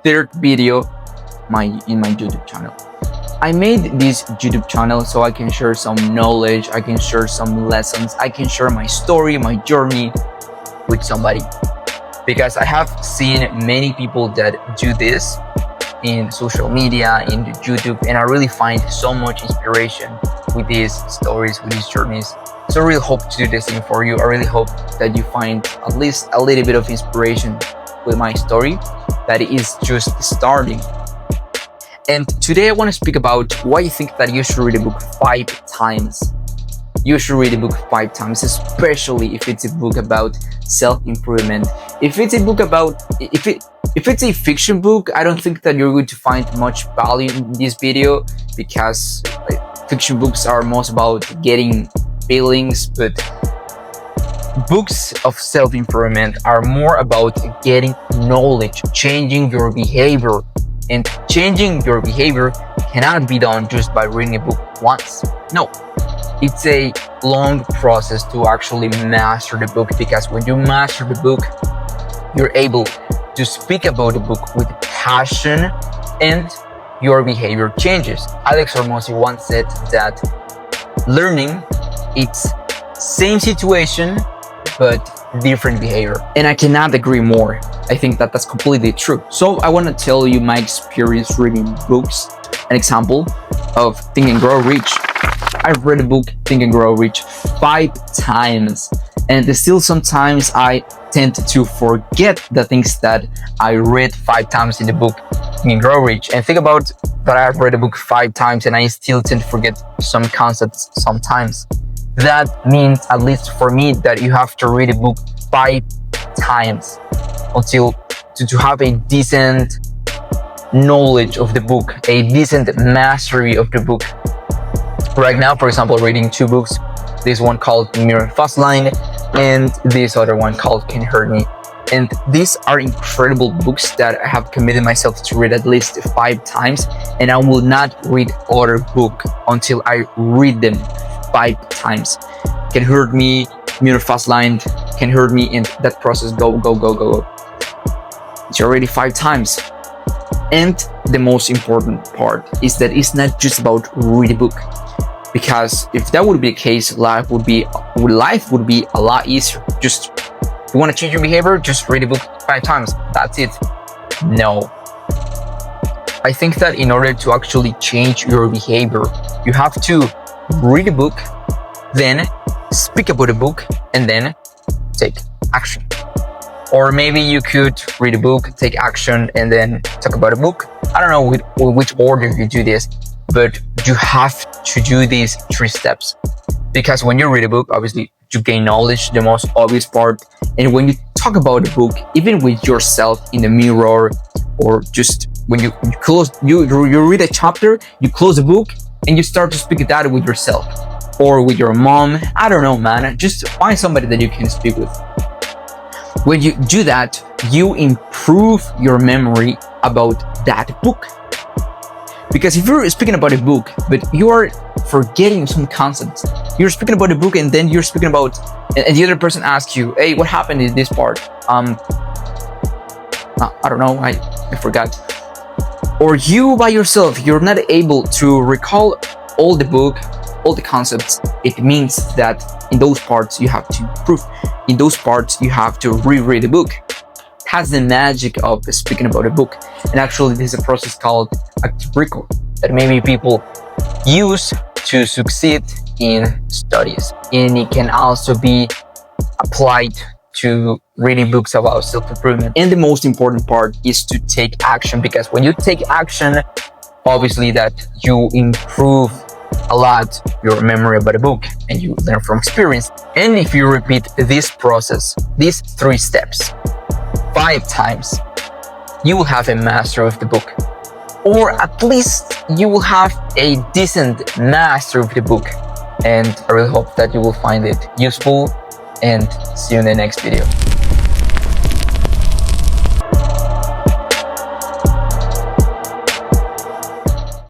third video in my YouTube channel. I made this YouTube channel so I can share some knowledge, I can share some lessons, I can share my story, my journey with somebody. Because I have seen many people that do this in social media, in YouTube, and I really find so much inspiration with these stories, with these journeys. So I really hope to do this thing for you. I really hope that you find at least a little bit of inspiration with my story that is just starting. And today I want to speak about why I think that you should read a book 5 times. You should read a book 5 times, especially if it's a book about self-improvement. If it's a book about, if it's a fiction book, I don't think that you're going to find much value in this video, because fiction books are most about getting feelings, but books of self-improvement are more about getting knowledge, changing your behavior. And changing your behavior cannot be done just by reading a book once. No, it's a long process to actually master the book, because when you master the book, you're able to speak about the book with passion and your behavior changes. Alex Hormozi once said that learning, it's same situation but different behavior, and I cannot agree more. I think that that's completely true. So I want to tell you my experience reading books. An example of Think and Grow Rich. I've read a book, Think and Grow Rich, 5 times, and still sometimes I tend to forget the things that I read 5 times in the book Think and Grow Rich. And think about that, I've read a book 5 times and I still tend to forget some concepts sometimes. That means, at least for me, that you have to read a book 5 times until to have a decent knowledge of the book, a decent mastery of the book. Right now, for example, reading 2 books, this one called Mirror Fast Line and this other one called Can You Hurt Me? And these are incredible books that I have committed myself to read at least 5 times, and I will not read other book until I read them 5 times. Can Hurt Me, Mirror Fast Line, Can Hurt Me, and that process go. It's already 5 times. And the most important part is that it's not just about read a book, because if that would be the case, life would be a lot easier. Just, if you want to change your behavior, just read a book 5 times. That's it. No. I think that in order to actually change your behavior, you have to read a book, then speak about a book, and then take action. Or maybe you could read a book, take action, and then talk about a book. I don't know which order you do this, but you have to do these 3 steps. Because when you read a book, obviously you gain knowledge, the most obvious part. And when you talk about a book, even with yourself in the mirror, or just when you read a chapter, you close the book and you start to speak that with yourself or with your mom. I don't know, man. Just find somebody that you can speak with. When you do that, you improve your memory about that book. Because if you're speaking about a book, but you are forgetting some concepts, you're speaking about a book and then you're speaking about, and the other person asks you, hey, what happened in this part? I don't know, I forgot. Or you by yourself, you're not able to recall all the book, all the concepts. It means that in those parts you have to improve. In those parts you have to reread the book. It has the magic of speaking about a book. And actually this is a process called active recall that many people use to succeed in studies. And it can also be applied to reading books about self-improvement. And the most important part is to take action, because when you take action, obviously that you improve a lot your memory about a book and you learn from experience. And if you repeat this process, these 3 steps 5 times, you will have a master of the book, or at least you will have a decent master of the book. And I really hope that you will find it useful, and see you in the next video.